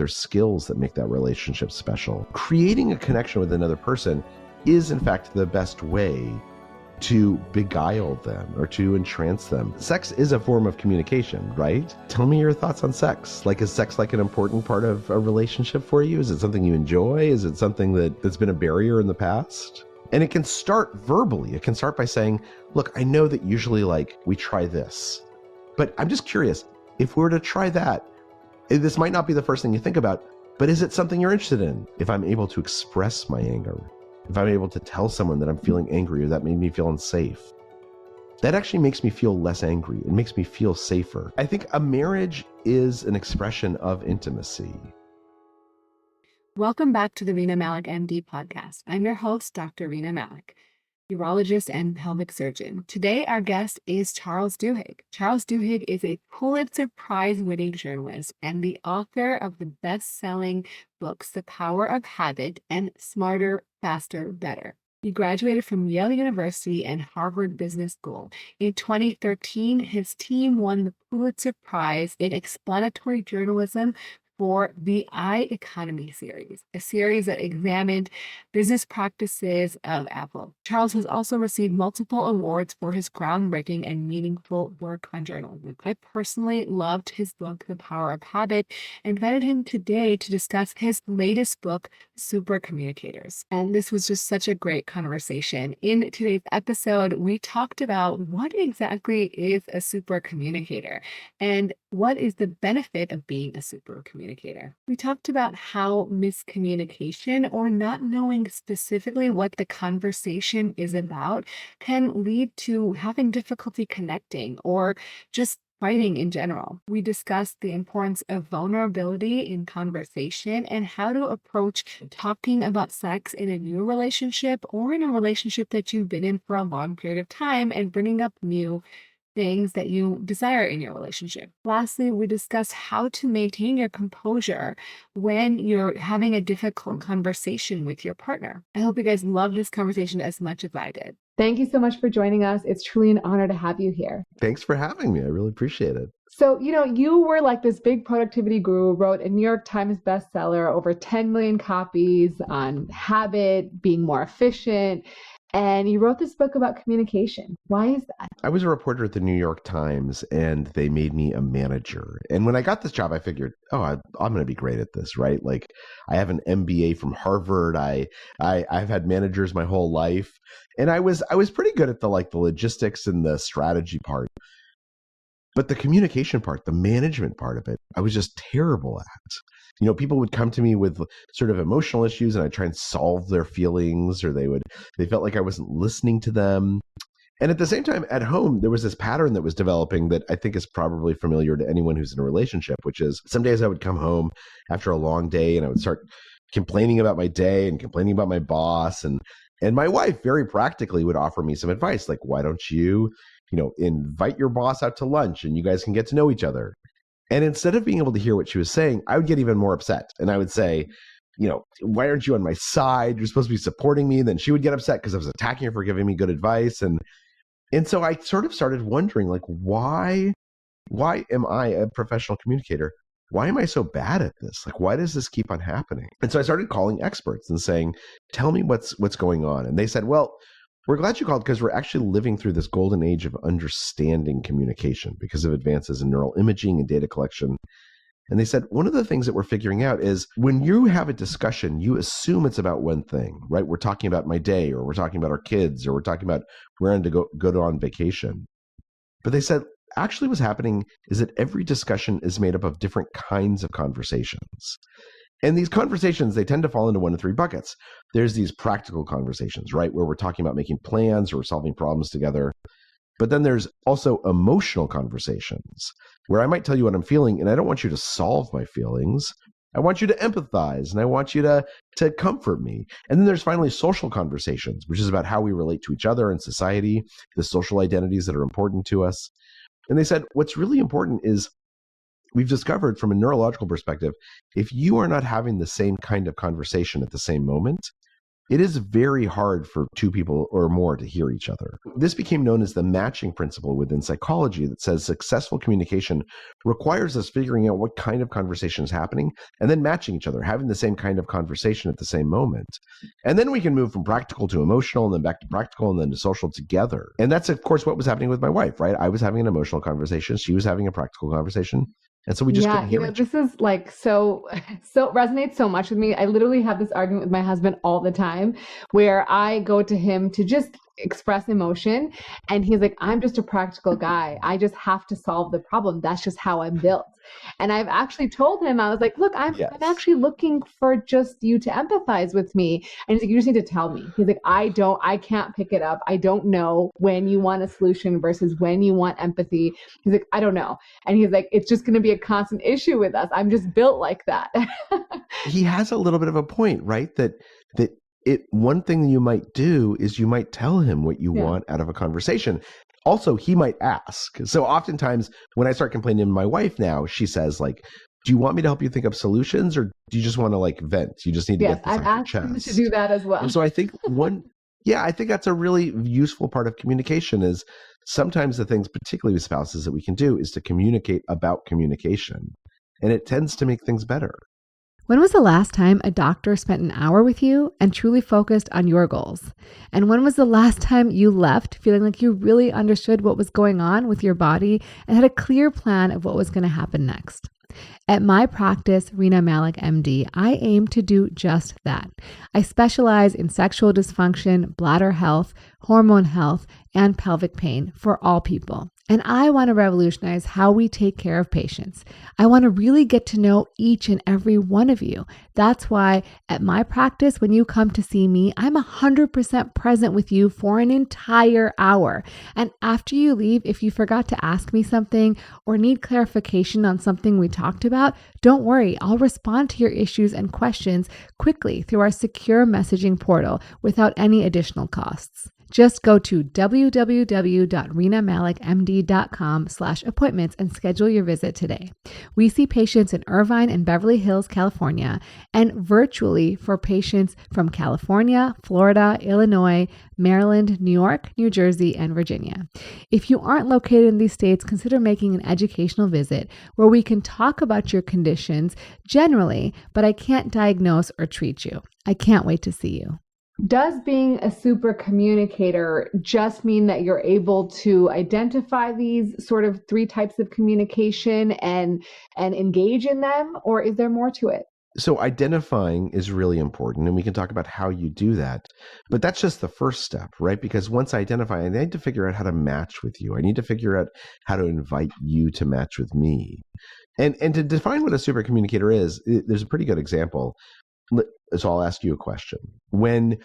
There's skills that make that relationship special. Creating a connection with another person is, in fact, the best way to beguile them or to entrance them. Sex is a form of communication, right? Tell me your thoughts on sex. Like, is sex like an important part of a relationship for you? Is it something you enjoy? Is it something that's been a barrier in the past? And it can start verbally. It can start by saying, look, I know that usually we try this, but I'm just curious, if we were to try that, this might not be the first thing you think about, but is it something you're interested in? If I'm able to express my anger, if I'm able to tell someone that I'm feeling angry or that made me feel unsafe, that actually makes me feel less angry. It makes me feel safer. I think a marriage is an expression of intimacy. Welcome back to the Rena Malik MD podcast. I'm your host, Dr. Rena Malik, urologist and pelvic surgeon. Today, our guest is Charles Duhigg. Charles Duhigg is a Pulitzer Prize-winning journalist and the author of the best-selling books, The Power of Habit and Smarter, Faster, Better. He graduated from Yale University and Harvard Business School. In 2013, his team won the Pulitzer Prize in Explanatory Journalism for the I Economy series, a series that examined business practices of Apple. Charles has also received multiple awards for his groundbreaking and meaningful work on journalism. I personally loved his book, The Power of Habit, and invited him today to discuss his latest book, Super Communicators. And this was just such a great conversation. In today's episode, we talked about what exactly is a super communicator and what is the benefit of being a super communicator. We talked about how miscommunication or not knowing specifically what the conversation is about can lead to having difficulty connecting or just fighting in general. We discussed the importance of vulnerability in conversation and how to approach talking about sex in a new relationship or in a relationship that you've been in for a long period of time and bringing up new things that you desire in your relationship. Lastly, we discussed how to maintain your composure when you're having a difficult conversation with your partner. I hope you guys love this conversation as much as I did. Thank you so much for joining us. It's truly an honor to have you here. Thanks for having me. I really appreciate it. So, you were like this big productivity guru, wrote a New York Times bestseller, over 10 million copies on habit, being more efficient. And you wrote this book about communication. Why is that? I was a reporter at the New York Times, and they made me a manager. And when I got this job, I figured, I'm going to be great at this, right? Like, I have an MBA from Harvard. I've had managers my whole life, and I was pretty good at the logistics and the strategy part. But the communication part, the management part of it, I was just terrible at. People would come to me with sort of emotional issues, and I'd try and solve their feelings, or they felt like I wasn't listening to them. And at the same time, at home, there was this pattern that was developing that I think is probably familiar to anyone who's in a relationship, which is some days I would come home after a long day and I would start complaining about my day and complaining about my boss. And my wife very practically would offer me some advice, like, why don't you, invite your boss out to lunch and you guys can get to know each other. And instead of being able to hear what she was saying, I would get even more upset. And I would say, why aren't you on my side? You're supposed to be supporting me. And then she would get upset because I was attacking her for giving me good advice. And so I sort of started wondering, why am I a professional communicator? Why am I so bad at this? Why does this keep on happening? And so I started calling experts and saying, tell me what's going on. And they said, well, we're glad you called because we're actually living through this golden age of understanding communication because of advances in neural imaging and data collection. And they said, one of the things that we're figuring out is when you have a discussion, you assume it's about one thing, right? We're talking about my day, or we're talking about our kids, or we're talking about where I'm to go on vacation. But they said, actually what's happening is that every discussion is made up of different kinds of conversations. And these conversations, they tend to fall into one of three buckets. There's these practical conversations, right? Where we're talking about making plans or solving problems together. But then there's also emotional conversations where I might tell you what I'm feeling, and I don't want you to solve my feelings. I want you to empathize, and I want you to comfort me. And then there's finally social conversations, which is about how we relate to each other in society, the social identities that are important to us. And they said, what's really important is we've discovered from a neurological perspective, if you are not having the same kind of conversation at the same moment, it is very hard for two people or more to hear each other. This became known as the matching principle within psychology that says successful communication requires us figuring out what kind of conversation is happening and then matching each other, having the same kind of conversation at the same moment. And then we can move from practical to emotional and then back to practical and then to social together. And that's, of course, what was happening with my wife, right? I was having an emotional conversation. She was having a practical conversation. And so we just couldn't hear each other. This is like so resonates so much with me. I literally have this argument with my husband all the time where I go to him to just express emotion. And he's like, I'm just a practical guy. I just have to solve the problem. That's just how I'm built. And I've actually told him, I was like, look, I'm actually looking for just you to empathize with me. And he's like, you just need to tell me. He's like, I can't pick it up. I don't know when you want a solution versus when you want empathy. He's like, I don't know. And he's like, it's just going to be a constant issue with us. I'm just built like that. He has a little bit of a point, right? That one thing you might do is you might tell him what you want out of a conversation. Also, he might ask. So oftentimes when I start complaining to my wife now, she says like, do you want me to help you think of solutions or do you just want to like vent? You just need to get this off your chest. I've asked him to do that as well. And so I think I think that's a really useful part of communication is sometimes the things, particularly with spouses, that we can do is to communicate about communication. And it tends to make things better. When was the last time a doctor spent an hour with you and truly focused on your goals? And when was the last time you left feeling like you really understood what was going on with your body and had a clear plan of what was going to happen next? At my practice, Rena Malik, MD, I aim to do just that. I specialize in sexual dysfunction, bladder health, hormone health, and pelvic pain for all people. And I want to revolutionize how we take care of patients. I want to really get to know each and every one of you. That's why at my practice, when you come to see me, I'm 100% present with you for an entire hour. And after you leave, if you forgot to ask me something or need clarification on something we talked about, don't worry. I'll respond to your issues and questions quickly through our secure messaging portal without any additional costs. Just go to www.renamalikmd.com/appointments and schedule your visit today. We see patients in Irvine and Beverly Hills, California, and virtually for patients from California, Florida, Illinois, Maryland, New York, New Jersey, and Virginia. If you aren't located in these states, consider making an educational visit where we can talk about your conditions generally, but I can't diagnose or treat you. I can't wait to see you. Does being a super communicator just mean that you're able to identify these sort of three types of communication and engage in them, or is there more to it? So identifying is really important, and we can talk about how you do that. But that's just the first step, right? Because once I identify, I need to figure out how to match with you. I need to figure out how to invite you to match with me. And to define what a super communicator is, there's a pretty good example. So I'll ask you a question. When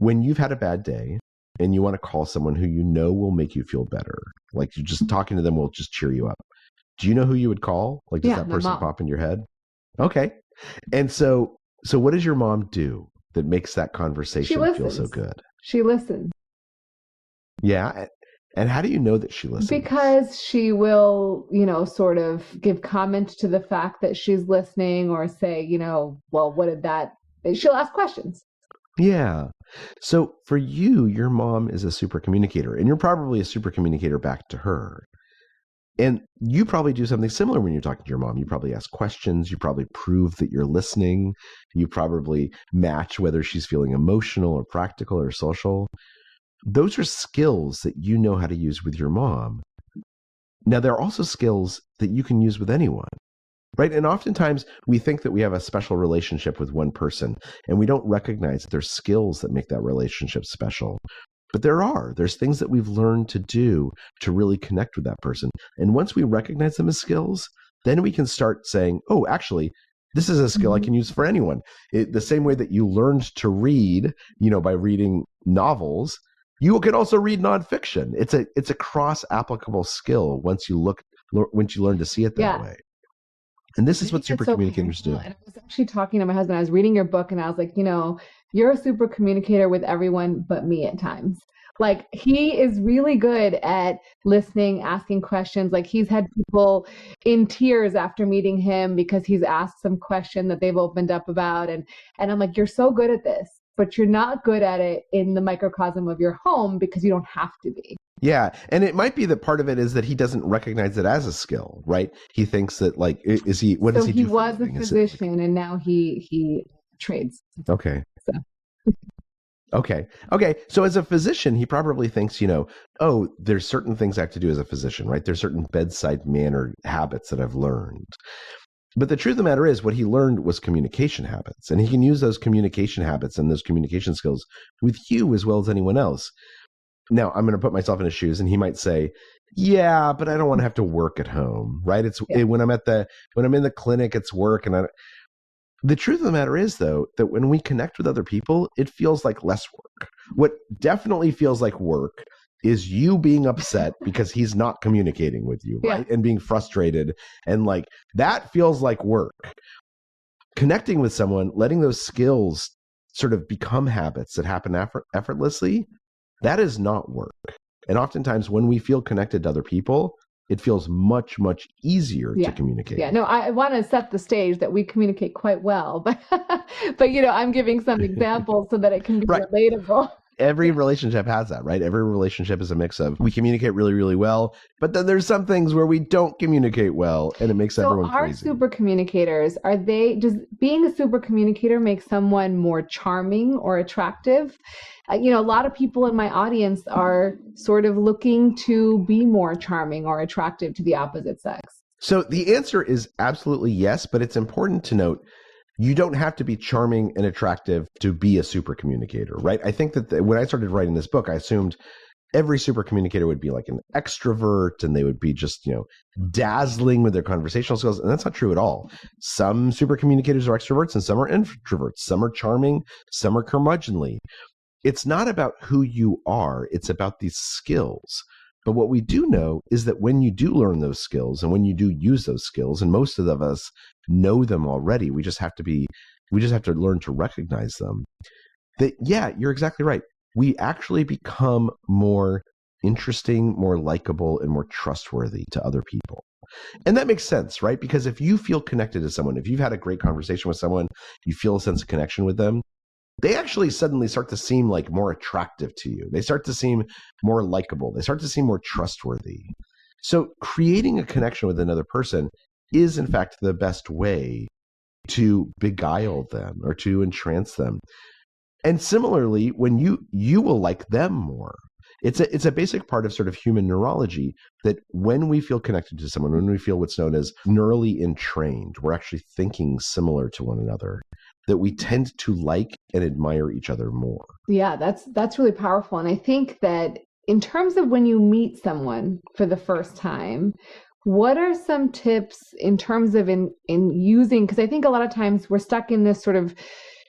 you've had a bad day and you want to call someone who you know will make you feel better, like you just talking to them will just cheer you up. Do you know who you would call? Like, does that person pop in your head? Okay. And so what does your mom do that makes that conversation feel so good? She listens. Yeah. And how do you know that she listens? Because she will, sort of give comment to the fact that she's listening or say, well, what did that, she'll ask questions. Yeah. So for you, your mom is a super communicator, and you're probably a super communicator back to her. And you probably do something similar when you're talking to your mom. You probably ask questions. You probably prove that you're listening. You probably match whether she's feeling emotional or practical or social. Those are skills that you know how to use with your mom. Now, there are also skills that you can use with anyone, right? And oftentimes we think that we have a special relationship with one person, and we don't recognize that there's skills that make that relationship special. But there's things that we've learned to do to really connect with that person. And once we recognize them as skills, then we can start saying, oh, actually, this is a skill I can use for anyone. The same way that you learned to read, by reading novels, you can also read nonfiction. It's a cross-applicable skill once you learn to see it that way. And this is what super communicators do. And I was actually talking to my husband. I was reading your book and I was like, you're a super communicator with everyone but me at times. Like, he is really good at listening, asking questions. Like, he's had people in tears after meeting him because he's asked some question that they've opened up about. And I'm like, you're so good at this. but you're not good at it in the microcosm of your home because you don't have to be. Yeah. And it might be that part of it is that he doesn't recognize it as a skill, right? He thinks that what does he do? So he was a physician and now he trades. Okay. So. Okay. So as a physician, he probably thinks, oh, there's certain things I have to do as a physician, right? There's certain bedside manner habits that I've learned. But the truth of the matter is what he learned was communication habits, and he can use those communication habits and those communication skills with you as well as anyone else. Now, I'm going to put myself in his shoes, and he might say, yeah, but I don't want to have to work at home, right? When I'm in the clinic, it's work. And the truth of the matter is, though, that when we connect with other people, it feels like less work. What definitely feels like work is you being upset because he's not communicating with you, right? And being frustrated. And that feels like work. Connecting with someone, letting those skills sort of become habits that happen effortlessly, that is not work. And oftentimes when we feel connected to other people, it feels much, much easier to communicate. Yeah, no, I want to set the stage that we communicate quite well, but I'm giving some examples so that it can be relatable. Every relationship has that, right? Every relationship is a mix of we communicate really, really well, but then there's some things where we don't communicate well, and it makes everyone crazy. So are super communicators, does being a super communicator make someone more charming or attractive? A lot of people in my audience are sort of looking to be more charming or attractive to the opposite sex. So the answer is absolutely yes, but it's important to note you don't have to be charming and attractive to be a super communicator, right? I think that when I started writing this book, I assumed every super communicator would be like an extrovert and they would be just, dazzling with their conversational skills. And that's not true at all. Some super communicators are extroverts and some are introverts. Some are charming, some are curmudgeonly. It's not about who you are. It's about these skills. But what we do know is that when you do learn those skills and when you do use those skills, and most of us know them already, we just have to learn to recognize them. That, yeah, you're exactly right. We actually become more interesting, more likable, and more trustworthy to other people. And that makes sense, right? Because if you feel connected to someone, if you've had a great conversation with someone, you feel a sense of connection with them, they actually suddenly start to seem like more attractive to you. They start to seem more likable. They start to seem more trustworthy. So creating a connection with another person is, in fact, the best way to beguile them or to entrance them. And similarly, when you will like them more. It's a basic part of sort of human neurology that when we feel connected to someone, when we feel what's known as neurally entrained, we're actually thinking similar to one another, that we tend to like and admire each other more. Yeah, that's really powerful. And I think that in terms of when you meet someone for the first time, what are some tips in terms of in using, because I think a lot of times we're stuck in this sort of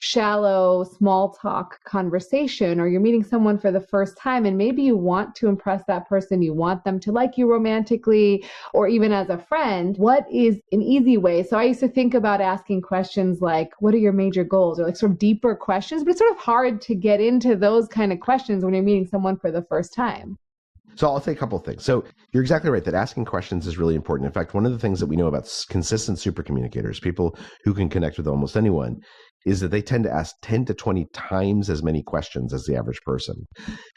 shallow, small talk conversation, or you're meeting someone for the first time and maybe you want to impress that person, you want them to like you romantically or even as a friend. What is an easy way? So I used to think about asking questions like, what are your major goals? Or like sort of deeper questions, but it's sort of hard to get into those kind of questions when you're meeting someone for the first time. So I'll say a couple of things. So you're exactly right that asking questions is really important. In fact, one of the things that we know about consistent super communicators, people who can connect with almost anyone, is that they tend to ask 10 to 20 times as many questions as the average person.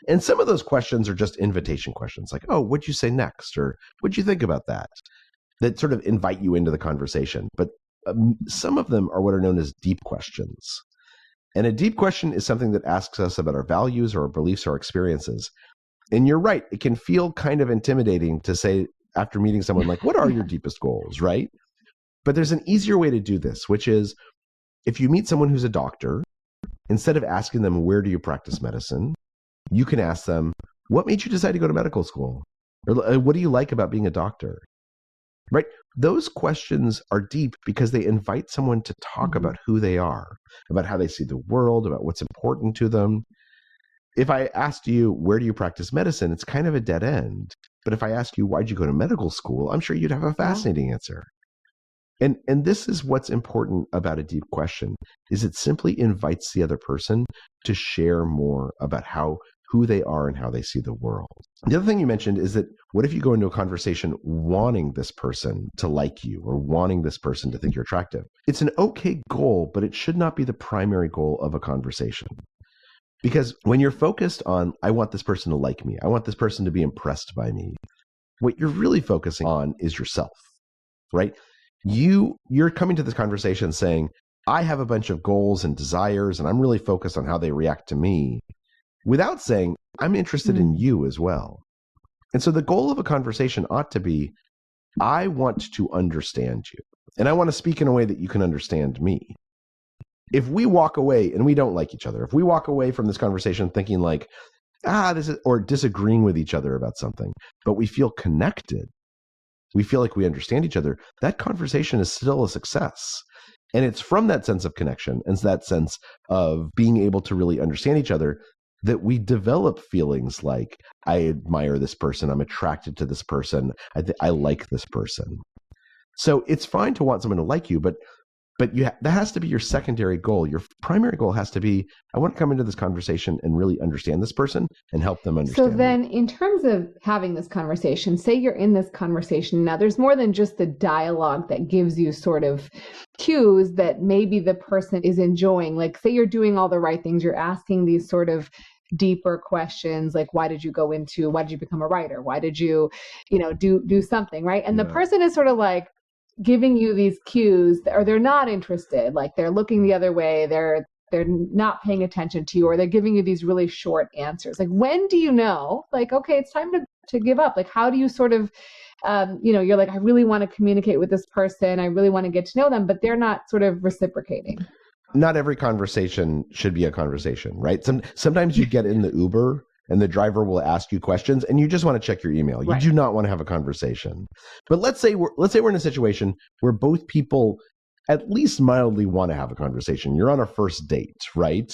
And some of those questions are just invitation questions like, oh, what'd you say next? Or what'd you think about that? That sort of invite you into the conversation. But some of them are what are known as deep questions. And a deep question is something that asks us about our values or our beliefs or our experiences. And you're right, it can feel kind of intimidating to say after meeting someone like, what are your deepest goals, right? But there's an easier way to do this, which is if you meet someone who's a doctor, instead of asking them, where do you practice medicine? You can ask them, what made you decide to go to medical school? Or what do you like about being a doctor? Right? Those questions are deep because they invite someone to talk about who they are, about how they see the world, about what's important to them. If I asked you, where do you practice medicine? It's kind of a dead end. But if I ask you, why'd you go to medical school? I'm sure you'd have a fascinating answer. And this is what's important about a deep question, is it simply invites the other person to share more about who they are and how they see the world. The other thing you mentioned is that what if you go into a conversation wanting this person to like you or wanting this person to think you're attractive? It's an okay goal, but it should not be the primary goal of a conversation. Because when you're focused on, I want this person to like me, I want this person to be impressed by me, what you're really focusing on is yourself, right? You're coming to this conversation saying, I have a bunch of goals and desires, and I'm really focused on how they react to me, without saying, I'm interested in you as well. And so the goal of a conversation ought to be, I want to understand you, and I want to speak in a way that you can understand me. If we walk away and we don't like each other, if we walk away from this conversation thinking like, this is, or disagreeing with each other about something, but we feel connected, we feel like we understand each other, that conversation is still a success. And it's from that sense of connection and that sense of being able to really understand each other that we develop feelings like, I admire this person, I'm attracted to this person, I like this person. So it's fine to want someone to like you, but that has to be your secondary goal. Your primary goal has to be, I want to come into this conversation and really understand this person and help them understand. So then in terms of having this conversation, say you're in this conversation, now there's more than just the dialogue that gives you sort of cues that maybe the person is enjoying. Like say you're doing all the right things, you're asking these sort of deeper questions, like why did you become a writer? Why did you, do something, right? And the person is sort of like, giving you these cues, or they're not interested, like they're looking the other way, they're not paying attention to you, or they're giving you these really short answers. Like when do you know, like, okay, it's time to give up? Like how do you sort of, you're like, I really want to communicate with this person, I really want to get to know them, but they're not sort of reciprocating. Not every conversation should be a conversation, right? Sometimes you get in the Uber and the driver will ask you questions and you just want to check your email. You do not want to have a conversation. But let's say we're in a situation where both people at least mildly want to have a conversation. You're on a first date, right?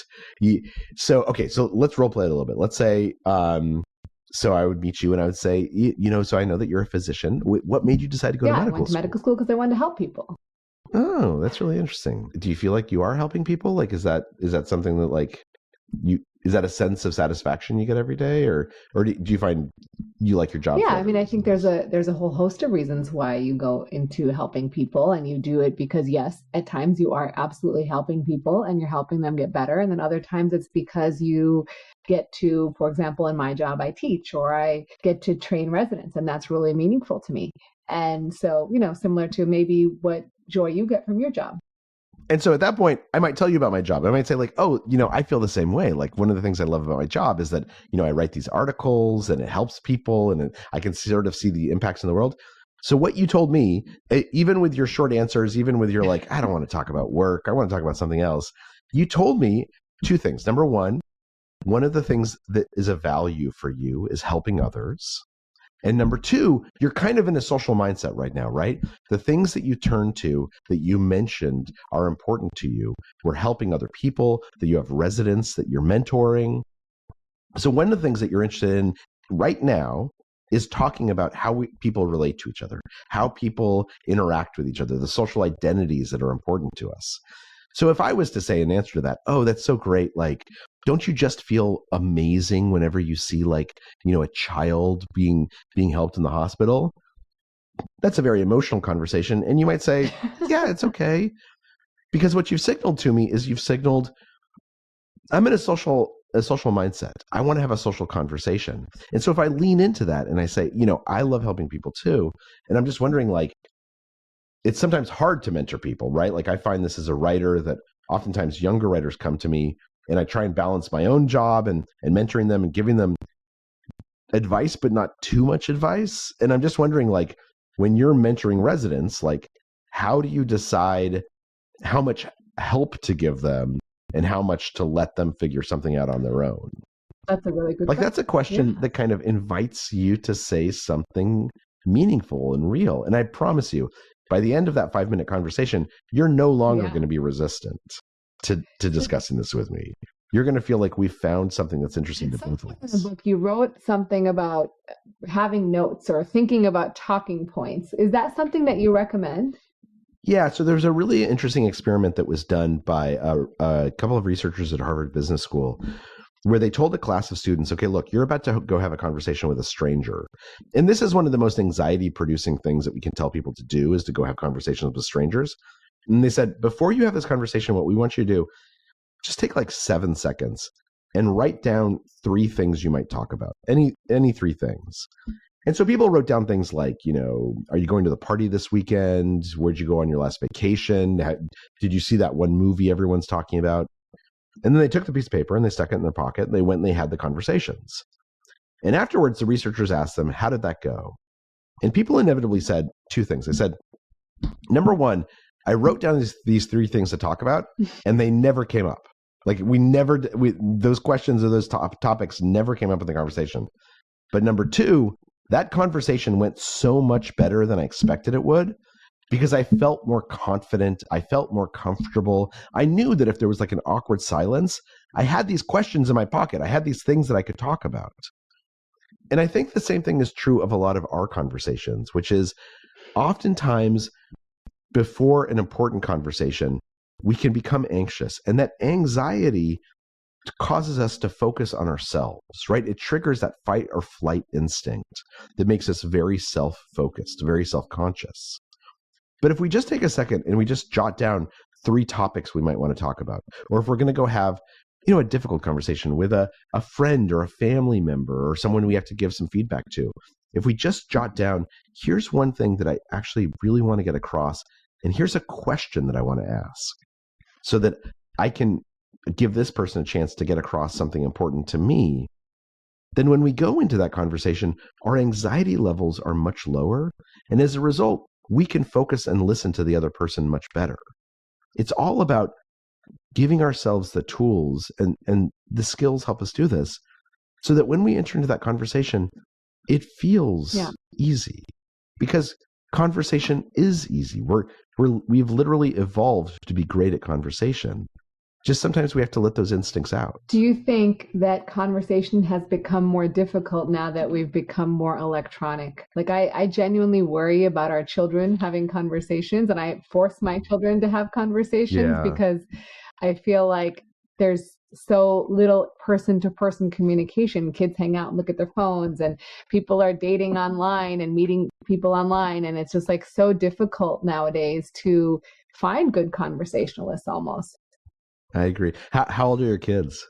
So let's role play it a little bit. Let's say, so I would meet you and I would say, so I know that you're a physician. What made you decide to go to medical school? I went to medical school because I wanted to help people. Oh, that's really interesting. Do you feel like you are helping people? Like, is that something that like is that a sense of satisfaction you get every day, or do you find you like your job? Yeah, I mean, I think there's a whole host of reasons why you go into helping people, and you do it because yes, at times you are absolutely helping people and you're helping them get better, and then other times it's because you get to, for example, in my job, I teach, or I get to train residents, and that's really meaningful to me. And so, similar to maybe what joy you get from your job. And so at that point, I might tell you about my job. I might say like, I feel the same way. Like one of the things I love about my job is that, I write these articles and it helps people and I can sort of see the impacts in the world. So what you told me, even with your short answers, even with your like, I don't want to talk about work, I want to talk about something else. You told me two things. Number one of the things that is a value for you is helping others. And number two, you're kind of in a social mindset right now, right? The things that you turn to that you mentioned are important to you. We're helping other people, that you have residents that you're mentoring. So one of the things that you're interested in right now is talking about how people relate to each other, how people interact with each other, the social identities that are important to us. So if I was to say in answer to that, oh, that's so great, like, don't you just feel amazing whenever you see like, a child being helped in the hospital? That's a very emotional conversation. And you might say, yeah, it's okay. Because what you've signaled to me is I'm in a social mindset. I want to have a social conversation. And so if I lean into that and I say, I love helping people too. And I'm just wondering, like, it's sometimes hard to mentor people, right? Like I find this as a writer that oftentimes younger writers come to me and I try and balance my own job and mentoring them and giving them advice, but not too much advice. And I'm just wondering, like, when you're mentoring residents, like, how do you decide how much help to give them and how much to let them figure something out on their own? That's a really good question. That's a question that kind of invites you to say something meaningful and real. And I promise you, by the end of that 5-minute conversation, you're no longer going to be resistant to discussing this with me. You're going to feel like we found something that's interesting to both of us. In the book, you wrote something about having notes or thinking about talking points. Is that something that you recommend? Yeah, so there's a really interesting experiment that was done by a couple of researchers at Harvard Business School, where they told a class of students, okay, look, you're about to go have a conversation with a stranger. And this is one of the most anxiety-producing things that we can tell people to do, is to go have conversations with strangers. And they said, before you have this conversation, what we want you to do, just take like 7 seconds and write down 3 things you might talk about. Any 3 things. And so people wrote down things like, are you going to the party this weekend? Where'd you go on your last vacation? Did you see that one movie everyone's talking about? And then they took the piece of paper and they stuck it in their pocket and they went and they had the conversations. And afterwards, the researchers asked them, how did that go? And people inevitably said 2 things. They said, number 1, I wrote down these 3 things to talk about and they never came up. Like those questions or those topics never came up in the conversation. But number 2, that conversation went so much better than I expected it would because I felt more confident. I felt more comfortable. I knew that if there was like an awkward silence, I had these questions in my pocket. I had these things that I could talk about. And I think the same thing is true of a lot of our conversations, which is oftentimes before an important conversation, we can become anxious. And that anxiety causes us to focus on ourselves, right? It triggers that fight or flight instinct that makes us very self-focused, very self-conscious. But if we just take a second and we just jot down 3 topics we might want to talk about, or if we're going to go have, a difficult conversation with a friend or a family member or someone we have to give some feedback to, if we just jot down, here's one thing that I actually really want to get across, and here's a question that I want to ask, so that I can give this person a chance to get across something important to me, then when we go into that conversation, our anxiety levels are much lower. And as a result, we can focus and listen to the other person much better. It's all about giving ourselves the tools, and the skills help us do this, so that when we enter into that conversation, it feels easy, because conversation is easy. We've literally evolved to be great at conversation. Just sometimes we have to let those instincts out. Do you think that conversation has become more difficult now that we've become more electronic? Like I genuinely worry about our children having conversations, and I force my children to have conversations because I feel like there's so little person-to-person communication. Kids hang out and look at their phones, and people are dating online and meeting people online. And it's just like so difficult nowadays to find good conversationalists almost. I agree. How old are your kids?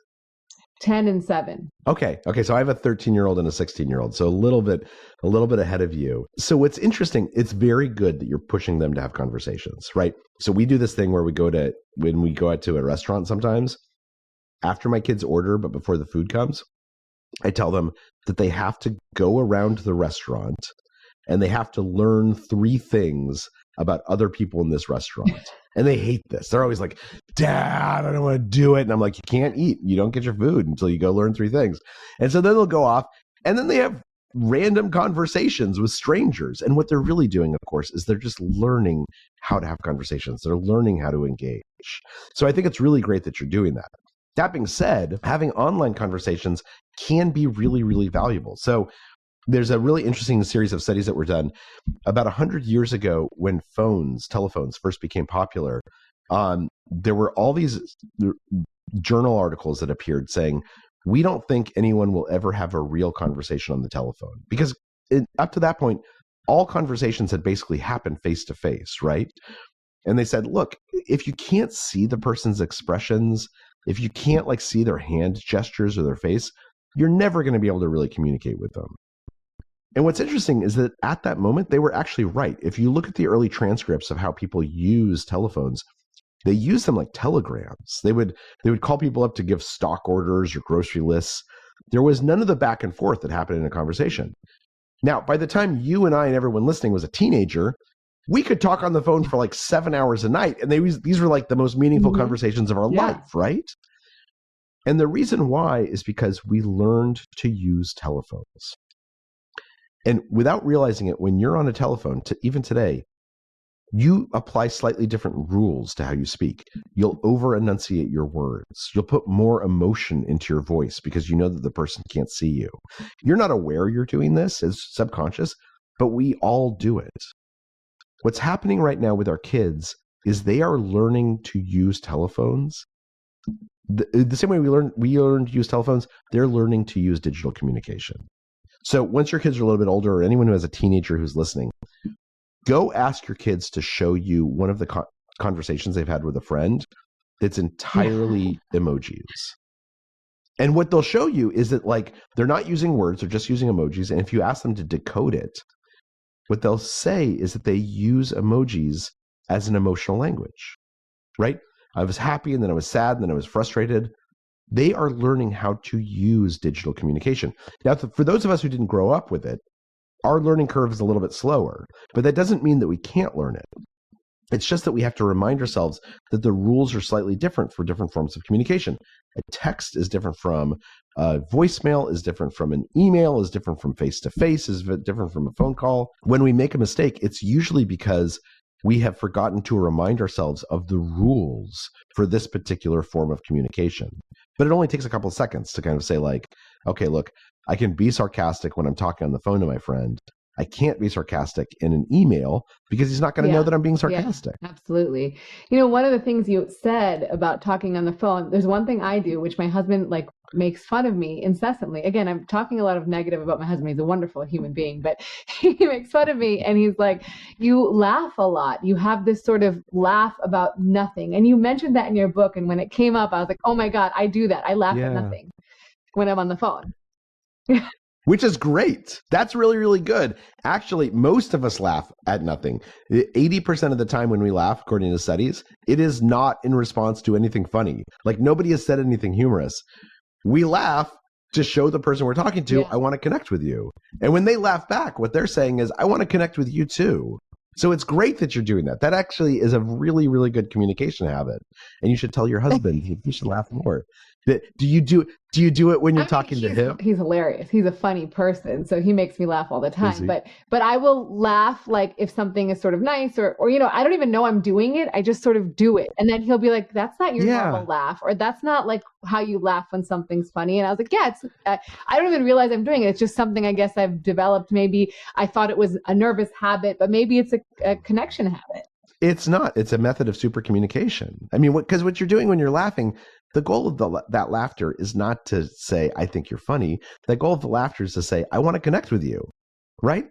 10 and 7. Okay. So I have a 13-year-old and a 16-year-old. So a little bit ahead of you. So what's interesting, it's very good that you're pushing them to have conversations, right? So we do this thing where when we go out to a restaurant sometimes, after my kids order, but before the food comes, I tell them that they have to go around the restaurant and they have to learn 3 things about other people in this restaurant. And they hate this. They're always like, Dad, I don't want to do it. And I'm like, you can't eat. You don't get your food until you go learn 3 things. And so then they'll go off and then they have random conversations with strangers. And what they're really doing, of course, is they're just learning how to have conversations. They're learning how to engage. So I think it's really great that you're doing that. That being said, having online conversations can be really, really valuable. So there's a really interesting series of studies that were done about 100 years ago when telephones first became popular. There were all these journal articles that appeared saying, we don't think anyone will ever have a real conversation on the telephone, because up to that point, all conversations had basically happened face to face, right? And they said, look, if you can't see the person's expressions, if you can't see their hand gestures or their face, you're never going to be able to really communicate with them. And what's interesting is that at that moment, they were actually right. If you look at the early transcripts of how people use telephones, they use them like telegrams. They would call people up to give stock orders or grocery lists. There was none of the back and forth that happened in a conversation. Now, by the time you and I and everyone listening was a teenager, we could talk on the phone for 7 hours a night. And these were the most meaningful conversations of our life, right? And the reason why is because we learned to use telephones. And without realizing it, when you're on a telephone, even today, you apply slightly different rules to how you speak. You'll over-enunciate your words. You'll put more emotion into your voice because you know that the person can't see you. You're not aware you're doing this. It's subconscious, but we all do it. What's happening right now with our kids is they are learning to use telephones. The same way we learned to use telephones, they're learning to use digital communication. So once your kids are a little bit older, or anyone who has a teenager who's listening, go ask your kids to show you one of the conversations they've had with a friend that's entirely emojis. And what they'll show you is that like they're not using words, they're just using emojis. And if you ask them to decode it, what they'll say is that they use emojis as an emotional language, right? I was happy and then I was sad and then I was frustrated. They are learning how to use digital communication. Now, for those of us who didn't grow up with it, our learning curve is a little bit slower, but that doesn't mean that we can't learn it. It's just that we have to remind ourselves that the rules are slightly different for different forms of communication. A text is different from a voicemail, is different from an email, is different from face-to-face, is different from a phone call. When we make a mistake, it's usually because we have forgotten to remind ourselves of the rules for this particular form of communication. But it only takes a couple of seconds to kind of say like, okay, look, I can be sarcastic when I'm talking on the phone to my friend. I can't be sarcastic in an email because he's not going to know that I'm being sarcastic. Yeah, absolutely. You know, one of the things you said about talking on the phone, there's one thing I do, which my husband like makes fun of me incessantly. Again, I'm talking a lot of negative about my husband. He's a wonderful human being, but he makes fun of me and he's like, you laugh a lot. You have this sort of laugh about nothing. And you mentioned that in your book. And when it came up, I was like, oh my God, I do that. I laugh at nothing when I'm on the phone. Which is great. That's really, really good. Actually, most of us laugh at nothing. 80% of the time when we laugh, according to studies, it is not in response to anything funny. Like nobody has said anything humorous. We laugh to show the person we're talking to, I want to connect with you. And when they laugh back, what they're saying is, I want to connect with you too. So it's great that you're doing that. That actually is a really, really good communication habit. And you should tell your husband, you should laugh more. Do you do it when you're talking to him? He's hilarious. He's a funny person, so he makes me laugh all the time. But I will laugh like if something is sort of nice or you know, I don't even know I'm doing it. I just sort of do it. And then he'll be like, that's not your normal laugh, or that's not like how you laugh when something's funny. And I was like, yeah, it's I don't even realize I'm doing it. It's just something I guess I've developed. Maybe I thought it was a nervous habit, but maybe it's a connection habit. It's not. It's a method of super communication. I mean, because what you're doing when you're laughing, the goal of that laughter is not to say, I think you're funny. The goal of the laughter is to say, I want to connect with you, right?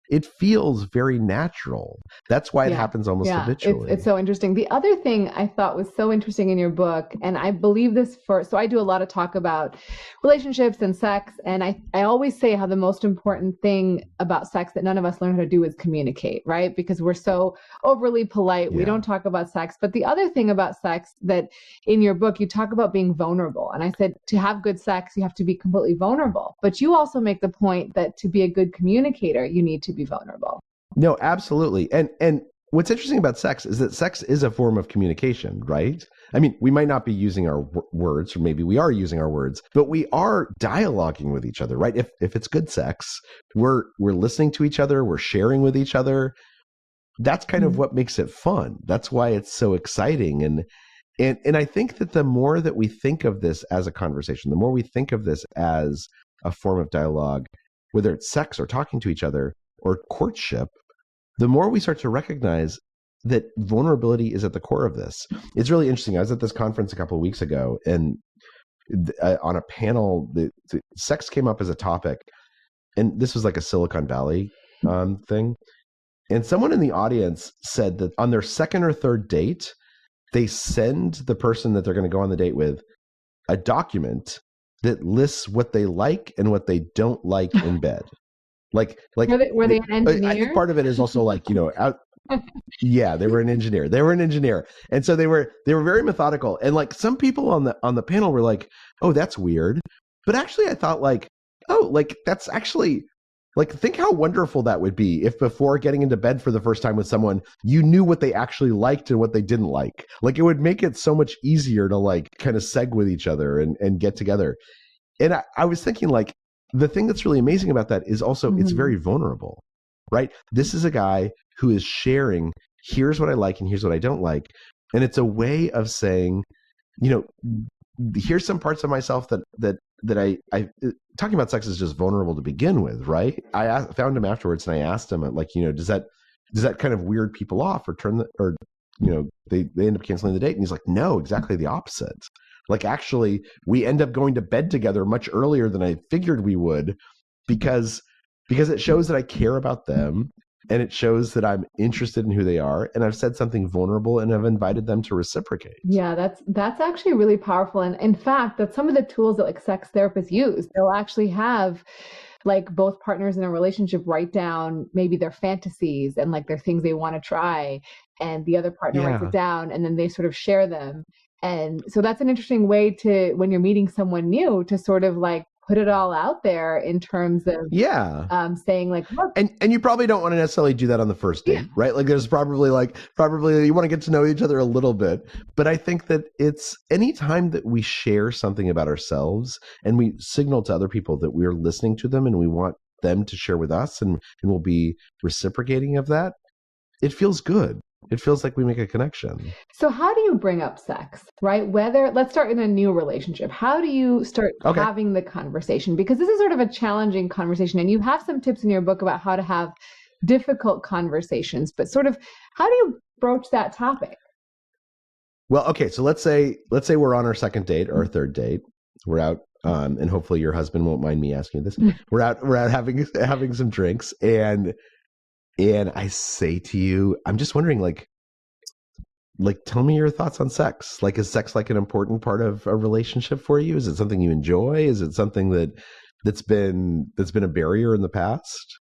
It feels very natural. That's why it happens almost habitually. It's so interesting. The other thing I thought was so interesting in your book, and I believe this so I do a lot of talk about relationships and sex, and I always say how the most important thing about sex that none of us learn how to do is communicate, right? Because we're so overly polite. We don't talk about sex. But the other thing about sex that in your book, you talk about being vulnerable. And I said, to have good sex, you have to be completely vulnerable. But you also make the point that to be a good communicator, you need to be vulnerable. No, absolutely. And what's interesting about sex is that sex is a form of communication, right? I mean, we might not be using our words, or maybe we are using our words, but we are dialoguing with each other, right? If it's good sex, we're listening to each other, we're sharing with each other. That's kind of what makes it fun. That's why it's so exciting. And I think that the more that we think of this as a conversation, the more we think of this as a form of dialogue, whether it's sex or talking to each other or courtship, the more we start to recognize that vulnerability is at the core of this. It's really interesting. I was at this conference a couple of weeks ago, and on a panel, the sex came up as a topic, and this was like a Silicon Valley thing. And someone in the audience said that on their second or third date, they send the person that they're going to go on the date with a document that lists what they like and what they don't like in bed. Like were they an engineer? I think part of it is also like, you know, yeah, they were an engineer. And so they were very methodical. And like some people on the panel were like, oh, that's weird. But actually I thought like, oh, like that's actually like, think how wonderful that would be if before getting into bed for the first time with someone, you knew what they actually liked and what they didn't like. Like it would make it so much easier to like kind of seg with each other and get together. And I was thinking like, the thing that's really amazing about that is also it's very vulnerable, right? This is a guy who is sharing, here's what I like and here's what I don't like. And it's a way of saying, you know, here's some parts of myself that I talking about sex is just vulnerable to begin with, right? I found him afterwards and I asked him like, you know, does that kind of weird people off or you know, they end up canceling the date? And he's like, no, exactly the opposite. Like, actually, we end up going to bed together much earlier than I figured we would because it shows that I care about them And it shows that I'm interested in who they are, and I've said something vulnerable, and I've invited them to reciprocate. Yeah, that's actually really powerful. And in fact, that's some of the tools that like sex therapists use. They'll actually have like both partners in a relationship write down maybe their fantasies and like their things they want to try, and the other partner writes it down, and then they sort of share them. And so that's an interesting way to, when you're meeting someone new, to sort of like put it all out there in terms of saying like, look. And you probably don't want to necessarily do that on the first date, right? Like there's probably you want to get to know each other a little bit. But I think that it's anytime that we share something about ourselves and we signal to other people that we're listening to them and we want them to share with us and we'll be reciprocating of that, it feels good. It feels like we make a connection. So how do you bring up sex, right? Let's start in a new relationship. How do you start having the conversation? Because this is sort of a challenging conversation, and you have some tips in your book about how to have difficult conversations, but sort of how do you broach that topic? Well, okay. So let's say we're on our second date or our third date. We're out, and hopefully your husband won't mind me asking this. We're out having some drinks, and I say to you, I'm just wondering, like, tell me your thoughts on sex. Like, is sex like an important part of a relationship for you? Is it something you enjoy? Is it something that's been a barrier in the past?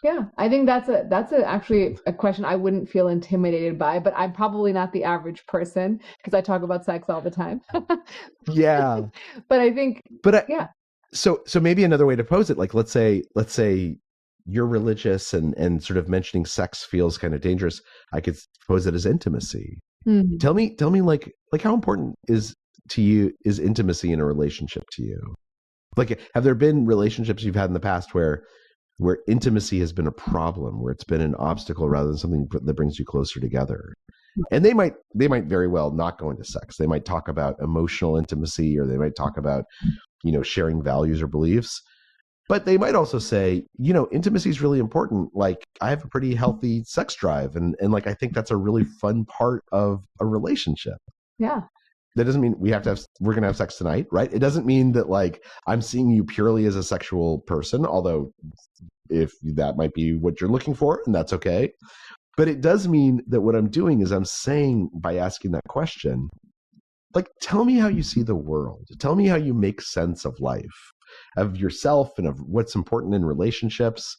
Yeah, I think that's actually a question I wouldn't feel intimidated by, but I'm probably not the average person because I talk about sex all the time. Yeah. But I think, yeah. So maybe another way to pose it, like, let's say you're religious and sort of mentioning sex feels kind of dangerous. I could pose it as intimacy. Mm-hmm. Tell me like how important is intimacy in a relationship to you? Like, have there been relationships you've had in the past where intimacy has been a problem, where it's been an obstacle rather than something that brings you closer together? And they might very well not go into sex. They might talk about emotional intimacy, or they might talk about, sharing values or beliefs. But they might also say, intimacy is really important. Like, I have a pretty healthy sex drive. And like, I think that's a really fun part of a relationship. Yeah. That doesn't mean we're going to have sex tonight, right? It doesn't mean that like I'm seeing you purely as a sexual person, although if that might be what you're looking for, and that's okay. But it does mean that what I'm doing is I'm saying, by asking that question, like, tell me how you see the world. Tell me how you make sense of life, of yourself, and of what's important in relationships.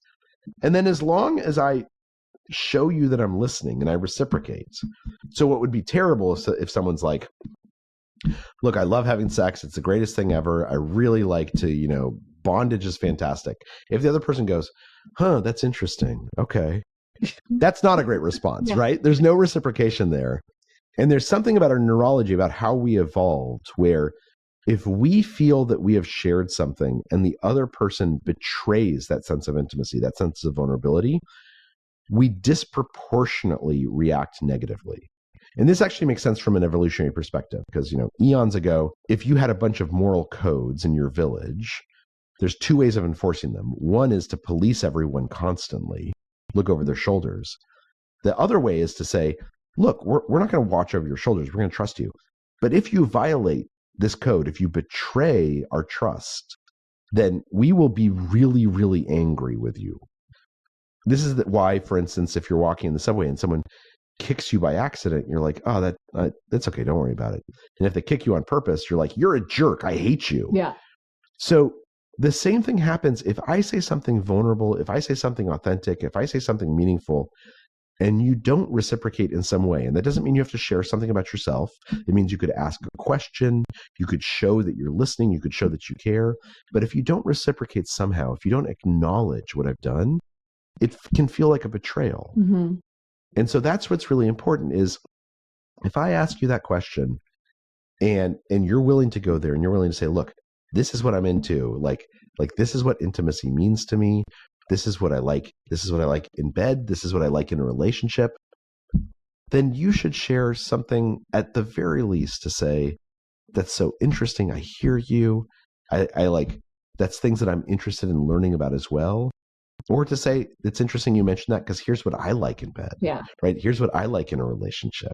And then as long as I show you that I'm listening and I reciprocate. So what would be terrible is if someone's like, look, I love having sex. It's the greatest thing ever. I really like to, bondage is fantastic. If the other person goes, that's interesting. Okay. That's not a great response, right? There's no reciprocation there. And there's something about our neurology, about how we evolved, where if we feel that we have shared something and the other person betrays that sense of intimacy, that sense of vulnerability, we disproportionately react negatively. And this actually makes sense from an evolutionary perspective because, eons ago, if you had a bunch of moral codes in your village, there's two ways of enforcing them. One is to police everyone constantly, look over their shoulders. The other way is to say, look, we're not going to watch over your shoulders. We're going to trust you. But if you violate this code, if you betray our trust, then we will be really, really angry with you. This is why, for instance, if you're walking in the subway and someone kicks you by accident, you're like, oh, that's okay. Don't worry about it. And if they kick you on purpose, you're like, you're a jerk. I hate you. Yeah. So the same thing happens if I say something vulnerable, if I say something authentic, if I say something meaningful, and you don't reciprocate in some way. And that doesn't mean you have to share something about yourself. It means you could ask a question. You could show that you're listening. You could show that you care. But if you don't reciprocate somehow, if you don't acknowledge what I've done, it can feel like a betrayal. Mm-hmm. And so that's what's really important is if I ask you that question and you're willing to go there and you're willing to say, look, this is what I'm into. Like this is what intimacy means to me. This is what I like. This is what I like in bed. This is what I like in a relationship. Then you should share something at the very least to say, that's so interesting. I hear you. I like, that's things that I'm interested in learning about as well. Or to say, it's interesting you mentioned that because here's what I like in bed. Yeah. Right. Here's what I like in a relationship.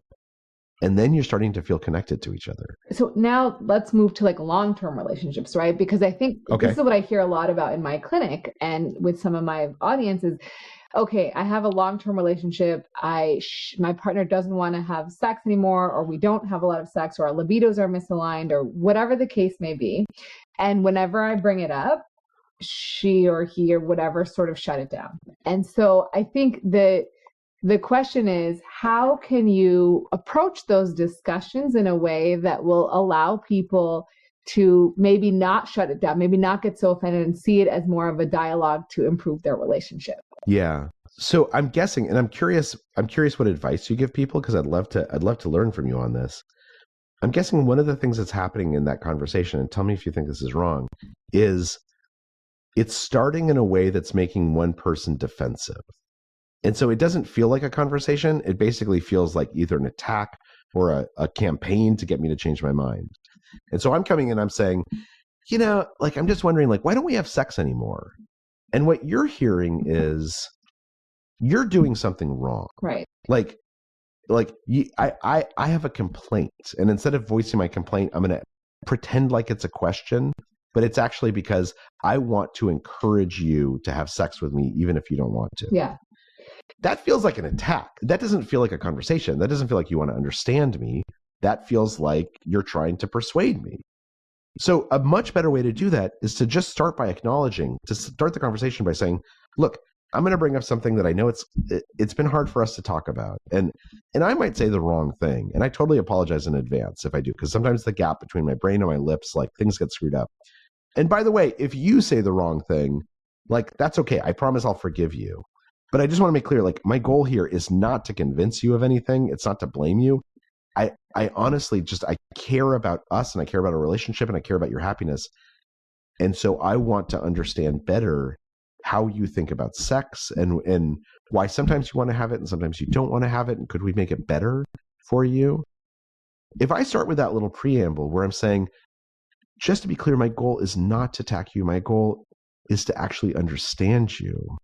And then you're starting to feel connected to each other. So now let's move to like long-term relationships, right? Because I think this is what I hear a lot about in my clinic and with some of my audiences. Okay, I have a long-term relationship. My partner doesn't want to have sex anymore, or we don't have a lot of sex, or our libidos are misaligned, or whatever the case may be. And whenever I bring it up, she or he or whatever sort of shut it down. And so I think that the question is, how can you approach those discussions in a way that will allow people to maybe not shut it down, maybe not get so offended, and see it as more of a dialogue to improve their relationship? Yeah. So I'm guessing, and I'm curious what advice you give people, because I'd love to learn from you on this. I'm guessing one of the things that's happening in that conversation, and tell me if you think this is wrong, is it's starting in a way that's making one person defensive. And so it doesn't feel like a conversation. It basically feels like either an attack or a campaign to get me to change my mind. And so I'm coming in, I'm saying, I'm just wondering, why don't we have sex anymore? And what you're hearing is you're doing something wrong. Right. I have a complaint. And instead of voicing my complaint, I'm going to pretend like it's a question, but it's actually because I want to encourage you to have sex with me, even if you don't want to. Yeah. That feels like an attack. That doesn't feel like a conversation. That doesn't feel like you want to understand me. That feels like you're trying to persuade me. So a much better way to do that is to just start by to start the conversation by saying, look, I'm going to bring up something that I know it's been hard for us to talk about. And I might say the wrong thing. And I totally apologize in advance if I do, because sometimes the gap between my brain and my lips, things get screwed up. And by the way, if you say the wrong thing, that's okay. I promise I'll forgive you. But I just want to make clear, my goal here is not to convince you of anything. It's not to blame you. I honestly I care about us, and I care about our relationship, and I care about your happiness. And so I want to understand better how you think about sex and why sometimes you want to have it and sometimes you don't want to have it. And could we make it better for you? If I start with that little preamble where I'm saying, just to be clear, my goal is not to attack you. My goal is to actually understand you.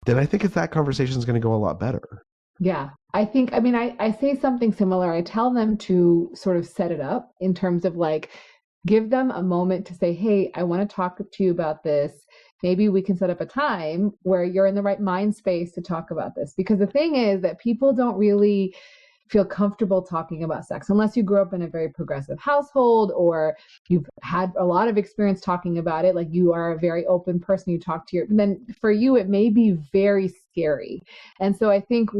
Then I think that conversation is going to go a lot better. Yeah. I say something similar. I tell them to sort of set it up in terms of give them a moment to say, hey, I want to talk to you about this. Maybe we can set up a time where you're in the right mind space to talk about this. Because the thing is that people don't really feel comfortable talking about sex unless you grew up in a very progressive household or you've had a lot of experience talking about it. You are a very open person. You talk to then for you, it may be very scary. And so I think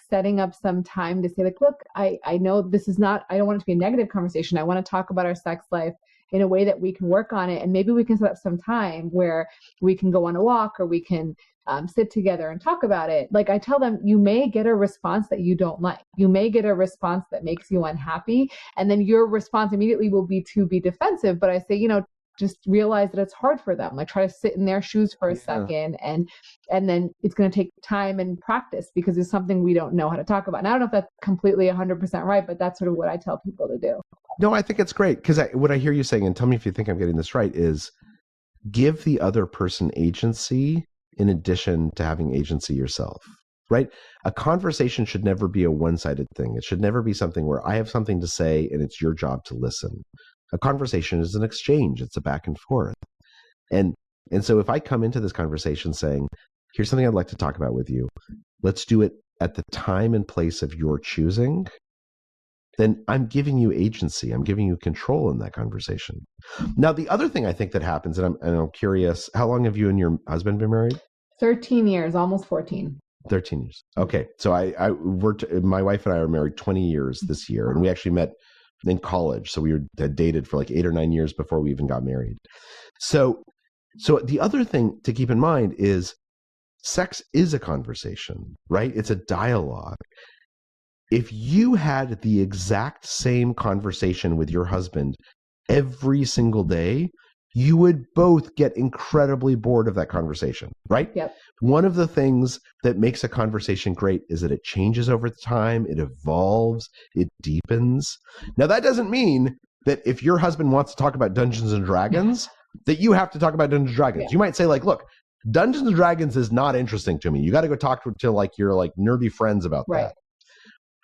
setting up some time to say look, I know this is not, I don't want it to be a negative conversation. I want to talk about our sex life in a way that we can work on it. And maybe we can set up some time where we can go on a walk or we can sit together and talk about it. I tell them, you may get a response that you don't like. You may get a response that makes you unhappy. And then your response immediately will be to be defensive. But I say, just realize that it's hard for them. Try to sit in their shoes for a second. And then it's going to take time and practice because it's something we don't know how to talk about. And I don't know if that's completely 100% right, but that's sort of what I tell people to do. No, I think it's great because what I hear you saying, and tell me if you think I'm getting this right, is give the other person agency in addition to having agency yourself, right? A conversation should never be a one-sided thing. It should never be something where I have something to say and it's your job to listen. A conversation is an exchange. It's a back and forth. And so if I come into this conversation saying, here's something I'd like to talk about with you, let's do it at the time and place of your choosing, then I'm giving you agency. I'm giving you control in that conversation. Now, the other thing I think that happens, and I'm curious, how long have you and your husband been married? 13 years, almost 14. 13 years. Okay. So I worked, my wife and I are married 20 years this year, and we actually met in college. So we had dated for 8 or 9 years before we even got married. So the other thing to keep in mind is sex is a conversation, right? It's a dialogue. If you had the exact same conversation with your husband every single day, you would both get incredibly bored of that conversation, right? Yep. One of the things that makes a conversation great is that it changes over time, it evolves, it deepens. Now, that doesn't mean that if your husband wants to talk about Dungeons and Dragons, that you have to talk about Dungeons and Dragons. Yeah. You might say look, Dungeons and Dragons is not interesting to me. You got to go talk to your nerdy friends about that.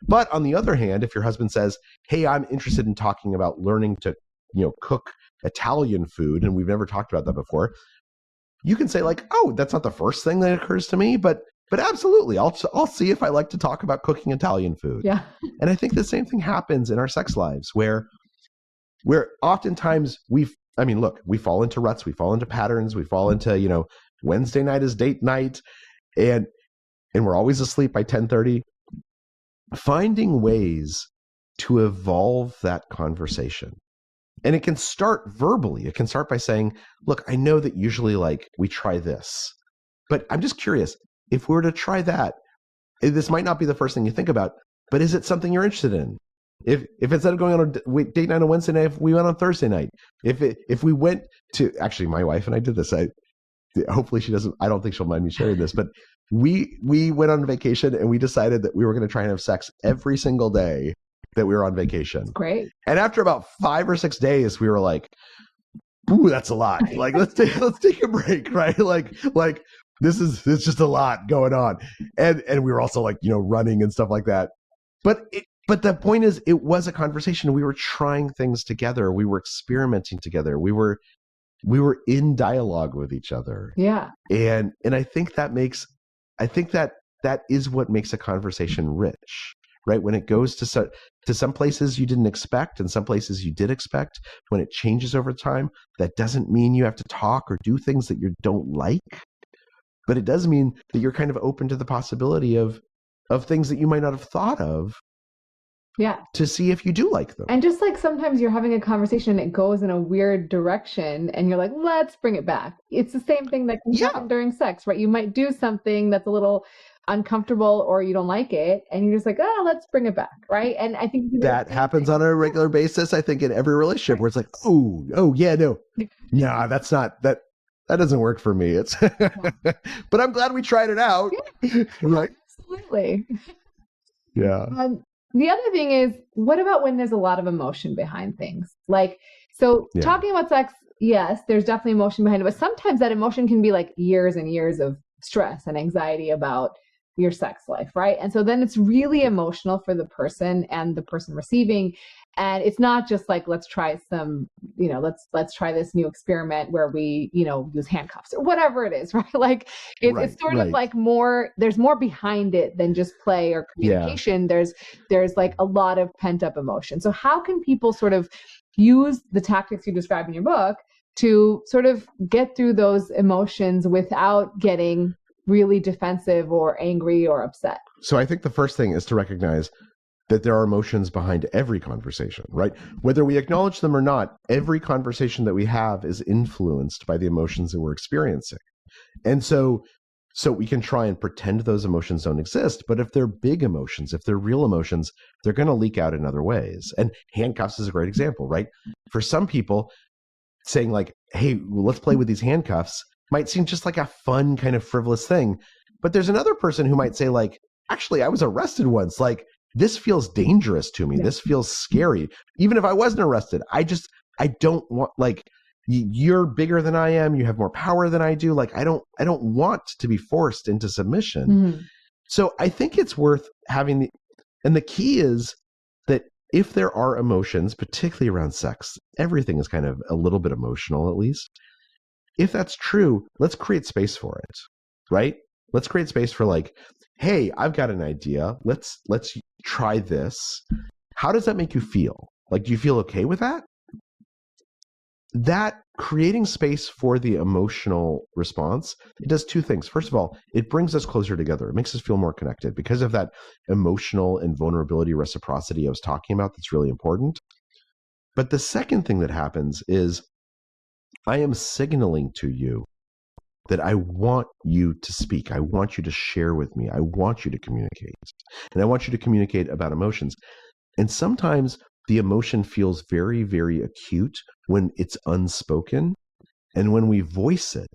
But on the other hand, if your husband says, hey, I'm interested in talking about learning to, cook Italian food, and we've never talked about that before, you can say like, oh, that's not the first thing that occurs to me, but absolutely, I'll see if I like to talk about cooking Italian food. Yeah. And I think the same thing happens in our sex lives where oftentimes we fall into ruts, we fall into patterns, we fall into, Wednesday night is date night, and we're always asleep by 10:30. Finding ways to evolve that conversation. And it can start verbally. It can start by saying, look, I know that usually like we try this, but I'm just curious, if we were to try that, this might not be the first thing you think about, but is it something you're interested in? If instead of going on a date night on Wednesday night, if we went on Thursday night, if we went to, actually my wife and I did this, hopefully she doesn't, I don't think she'll mind me sharing this, but we went on vacation and we decided that we were going to try and have sex every single day that we were on vacation. Great. And after about 5 or 6 days, we were like, ooh, that's a lot. Like, let's take a break, right? Like this is just a lot going on. And we were also like, running and stuff like that. But the point is, it was a conversation. We were trying things together. We were experimenting together. We were in dialogue with each other. Yeah. And I think that is what makes a conversation rich, right? When it goes to some places you didn't expect and some places you did expect, when it changes over time, that doesn't mean you have to talk or do things that you don't like, but it does mean that you're kind of open to the possibility of things that you might not have thought of. Yeah. To see if you do like them. And just like sometimes you're having a conversation and it goes in a weird direction and you're like, let's bring it back. It's the same thing that can happen during sex, right? You might do something that's a little uncomfortable or you don't like it and you're just like, oh, let's bring it back, right? And I think that happens on a regular basis, I think, in every relationship where it's like, oh yeah, no, that's not, that doesn't work for me. It's but I'm glad we tried it out. Yeah. Right? Absolutely. Yeah. The other thing is, what about when there's a lot of emotion behind things? Talking about sex, yes, there's definitely emotion behind it, but sometimes that emotion can be like years and years of stress and anxiety about your sex life, right? And so then it's really emotional for the person and the person receiving. And it's not just like, let's try some, let's try this new experiment where we, use handcuffs or whatever it is, right? Like it's sort of like there's more behind it than just play or communication. Yeah. There's like a lot of pent up emotion. So how can people sort of use the tactics you describe in your book to sort of get through those emotions without getting really defensive or angry or upset? So I think the first thing is to recognize that there are emotions behind every conversation, right? Whether we acknowledge them or not, every conversation that we have is influenced by the emotions that we're experiencing. And so we can try and pretend those emotions don't exist, but if they're big emotions, if they're real emotions, they're going to leak out in other ways. And handcuffs is a great example, right? For some people, saying like, hey, let's play with these handcuffs might seem just like a fun kind of frivolous thing. But there's another person who might say like, actually, I was arrested once. Like, this feels dangerous to me. Yeah. This feels scary. Even if I wasn't arrested, I don't want, like, you're bigger than I am. You have more power than I do. Like, I don't want to be forced into submission. Mm-hmm. So I think it's worth having and the key is that if there are emotions, particularly around sex, everything is kind of a little bit emotional, at least. If that's true, let's create space for it, right? Let's create space for like, hey, I've got an idea. Let's try this. How does that make you feel? Like, do you feel okay with that? That creating space for the emotional response, it does two things. First of all, it brings us closer together. It makes us feel more connected because of that emotional and vulnerability reciprocity I was talking about. That's really important. But the second thing that happens is I am signaling to you that I want you to speak. I want you to share with me. I want you to communicate. And I want you to communicate about emotions. And sometimes the emotion feels very, very acute when it's unspoken. And when we voice it,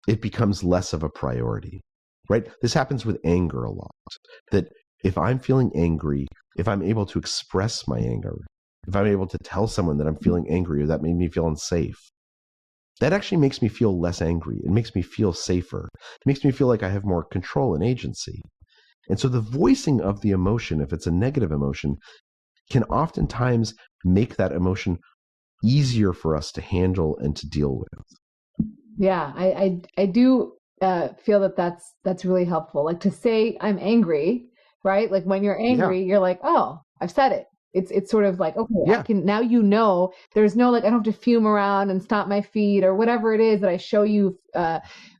it becomes less of a priority, right? This happens with anger a lot. That if I'm feeling angry, if I'm able to express my anger, if I'm able to tell someone that I'm feeling angry or that made me feel unsafe, that actually makes me feel less angry. It makes me feel safer. It makes me feel like I have more control and agency. And so the voicing of the emotion, if it's a negative emotion, can oftentimes make that emotion easier for us to handle and to deal with. Yeah, I do feel that that's really helpful. Like to say I'm angry, right? Like when you're angry, you're like, oh, I've said it. It's sort of like, okay, I can now, there's no, like, I don't have to fume around and stomp my feet or whatever it is that I show you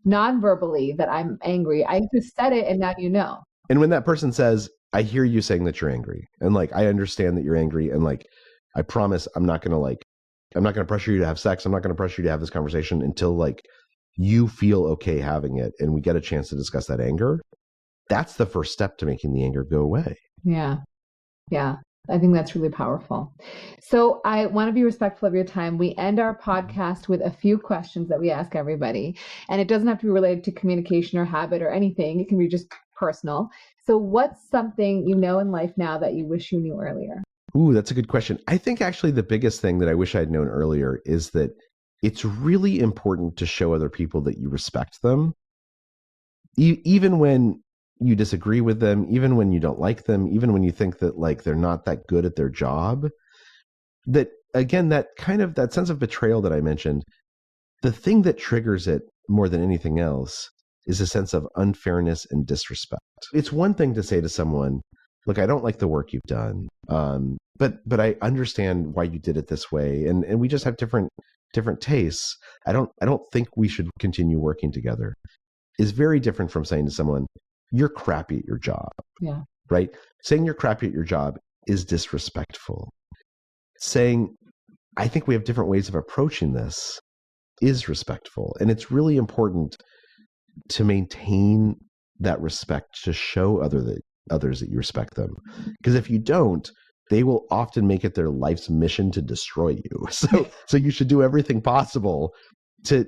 non-verbally that I'm angry. I just said it and now you know. And when that person says, I hear you saying that you're angry, and like, I understand that you're angry, and like, I promise I'm not going to pressure you to have sex. I'm not going to pressure you to have this conversation until like you feel okay having it and we get a chance to discuss that anger. That's the first step to making the anger go away. Yeah. Yeah. I think that's really powerful. So I want to be respectful of your time. We end our podcast with a few questions that we ask everybody, and it doesn't have to be related to communication or habit or anything. It can be just personal. So what's something you know in life now that you wish you knew earlier? Ooh, that's a good question. I think actually the biggest thing that I wish I'd known earlier is that it's really important to show other people that you respect them, even when you disagree with them, even when you don't like them, even when you think that like they're not that good at their job. That again, that sense of betrayal that I mentioned, the thing that triggers it more than anything else is a sense of unfairness and disrespect. It's one thing to say to someone, look, I don't like the work you've done, but I understand why you did it this way, and we just have different tastes. I don't think we should continue working together. Is very different from saying to someone, you're crappy at your job. Yeah. Right? Saying you're crappy at your job is disrespectful. Saying, I think we have different ways of approaching this is respectful. And it's really important to maintain that respect, to show others that you respect them. Because if you don't, they will often make it their life's mission to destroy you. So you should do everything possible to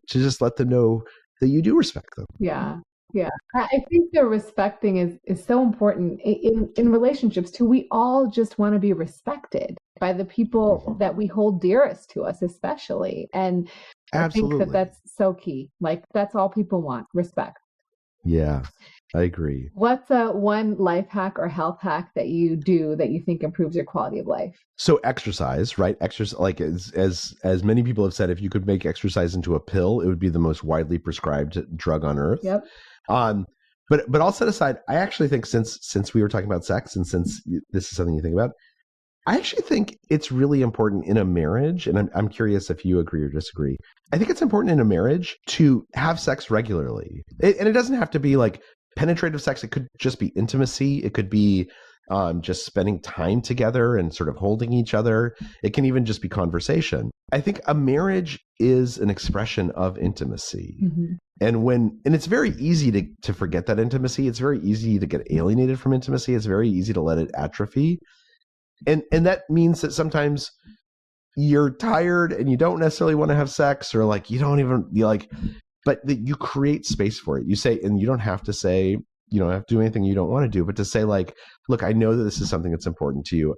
just let them know that you do respect them. Yeah. Yeah. I think the respecting is so important in relationships too. We all just want to be respected by the people that we hold dearest to us, especially. And Absolutely. I think that's so key. Like that's all people want, respect. Yeah, I agree. What's one life hack or health hack that you do that you think improves your quality of life? So exercise, right? Exercise, like as many people have said, if you could make exercise into a pill, it would be the most widely prescribed drug on earth. Yep. But all set aside, I actually think since we were talking about sex and since this is something you think about, I actually think it's really important in a marriage, and I'm curious if you agree or disagree. I think it's important in a marriage to have sex regularly. And it doesn't have to be like penetrative sex. It could just be intimacy. It could be just spending time together and sort of holding each other. It can even just be conversation. I think a marriage is an expression of intimacy. Mm-hmm. And it's very easy to forget that intimacy. It's very easy to get alienated from intimacy. It's very easy to let it atrophy. And that means that sometimes you're tired and you don't necessarily want to have sex, or like you don't even but that you create space for it. You say, and you don't have to say, you don't have to do anything you don't want to do, but to say like, look, I know that this is something that's important to you.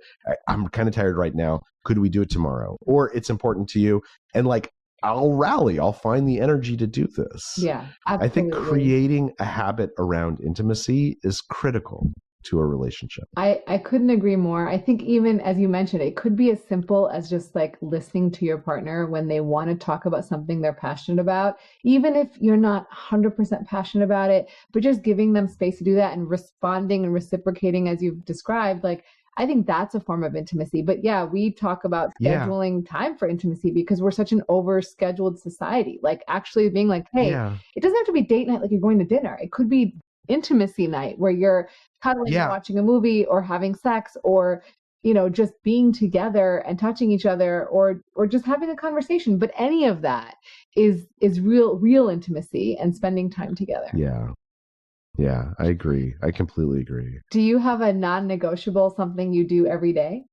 I'm kind of tired right now. Could we do it tomorrow? Or it's important to you. And like, I'll rally. I'll find the energy to do this. Yeah, absolutely. I think creating a habit around intimacy is critical to a relationship. I couldn't agree more. I think even as you mentioned, it could be as simple as just like listening to your partner when they want to talk about something they're passionate about, even if you're not 100% passionate about it, but just giving them space to do that and responding and reciprocating as you've described. Like, I think that's a form of intimacy. But yeah, we talk about scheduling time for intimacy because we're such an overscheduled society. Like actually being like, hey, it doesn't have to be date night like you're going to dinner. It could be intimacy night where you're cuddling and watching a movie or having sex or, you know, just being together and touching each other or just having a conversation. But any of that is real intimacy and spending time together. Yeah, I agree. I completely agree. Do you have a non-negotiable, something you do every day?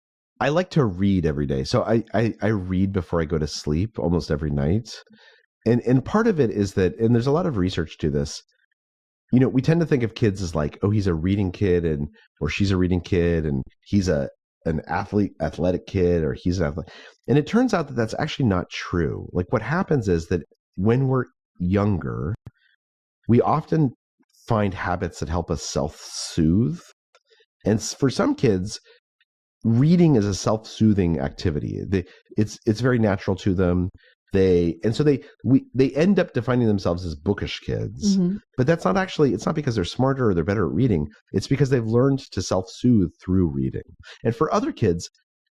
I like to read every day. So I read before I go to sleep almost every night. And part of it is that, and there's a lot of research to this, you know, we tend to think of kids as like, oh, he's a reading kid or she's a reading kid and he's an athletic kid or he's an athlete. And it turns out that that's actually not true. Like what happens is that when we're younger, we often find habits that help us self-soothe. And for some kids, reading is a self-soothing activity. It's very natural to them. They end up defining themselves as bookish kids. Mm-hmm. But that's not actually, it's not because they're smarter or they're better at reading. It's because they've learned to self-soothe through reading. And for other kids,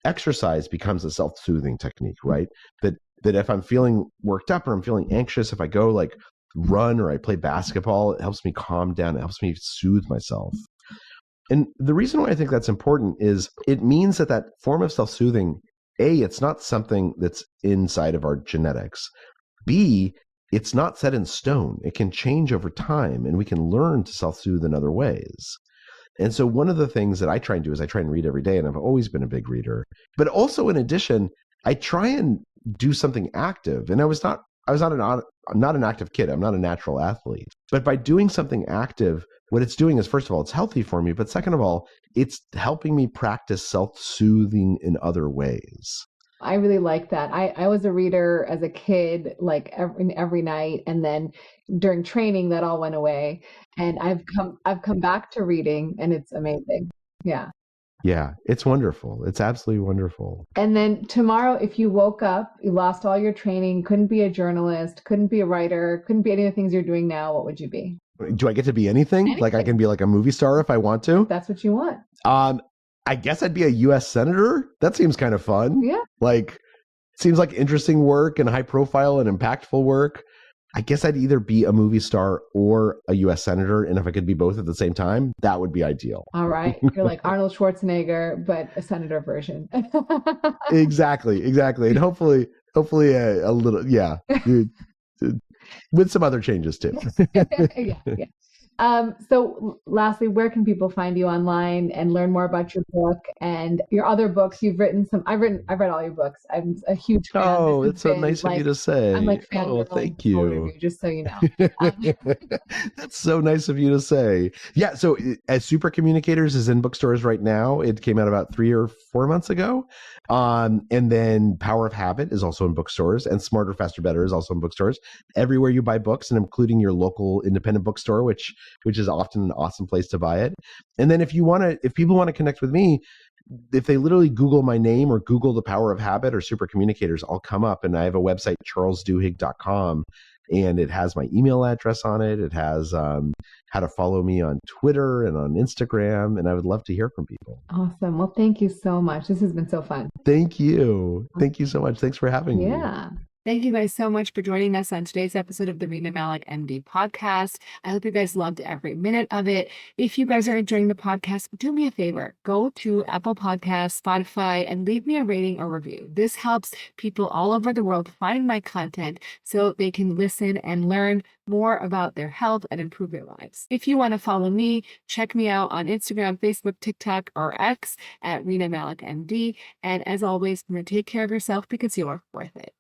exercise becomes a self-soothing technique, right? That if I'm feeling worked up or I'm feeling anxious, if I go like run or I play basketball, it helps me calm down. It helps me soothe myself. And the reason why I think that's important is it means that form of self-soothing, A, it's not something that's inside of our genetics. B, it's not set in stone. It can change over time, and we can learn to self-soothe in other ways. And so one of the things that I try and do is I try and read every day, and I've always been a big reader. But also in addition, I try and do something active. And I was not an active kid. I'm not a natural athlete. But by doing something active, what it's doing is, first of all, it's healthy for me. But second of all, it's helping me practice self-soothing in other ways. I really like that. I was a reader as a kid, like every night. And then during training, that all went away. And I've come back to reading, and it's amazing. Yeah. Yeah, it's wonderful. It's absolutely wonderful. And then tomorrow, if you woke up, you lost all your training, couldn't be a journalist, couldn't be a writer, couldn't be any of the things you're doing now, what would you be? Do I get to be anything? Like I can be like a movie star if I want to? If that's what you want. I guess I'd be a U.S. senator. That seems kind of fun. Yeah. Like, seems like interesting work and high profile and impactful work. I guess I'd either be a movie star or a U.S. senator. And if I could be both at the same time, that would be ideal. All right. You're like Arnold Schwarzenegger, but a senator version. Exactly. And hopefully a little, yeah. With some other changes too. Yeah. So lastly, where can people find you online and learn more about your book and your other books? You've written some. I've read all your books. I'm a huge fan. Oh, it's so nice of you to say. I'm like thank you. Just so you know. That's so nice of you to say. Yeah. So as Super Communicators is in bookstores right now. It came out about 3 or 4 months ago. And then Power of Habit is also in bookstores, and Smarter, Faster, Better is also in bookstores. Everywhere you buy books, and including your local independent bookstore, which is often an awesome place to buy it. And then if people want to connect with me, if they literally Google my name or Google The Power of Habit or Super Communicators, I'll come up. And I have a website, charlesduhigg.com, and it has my email address on it. It has how to follow me on Twitter and on Instagram. And I would love to hear from people. Awesome. Well, thank you so much. This has been so fun. Thank you. Thank you so much. Thanks for having me. Yeah. Thank you guys so much for joining us on today's episode of the Rena Malik MD podcast. I hope you guys loved every minute of it. If you guys are enjoying the podcast, do me a favor. Go to Apple Podcasts, Spotify, and leave me a rating or review. This helps people all over the world find my content so they can listen and learn more about their health and improve their lives. If you want to follow me, check me out on Instagram, Facebook, TikTok, or X at Rena Malik MD. And as always, take care of yourself because you're worth it.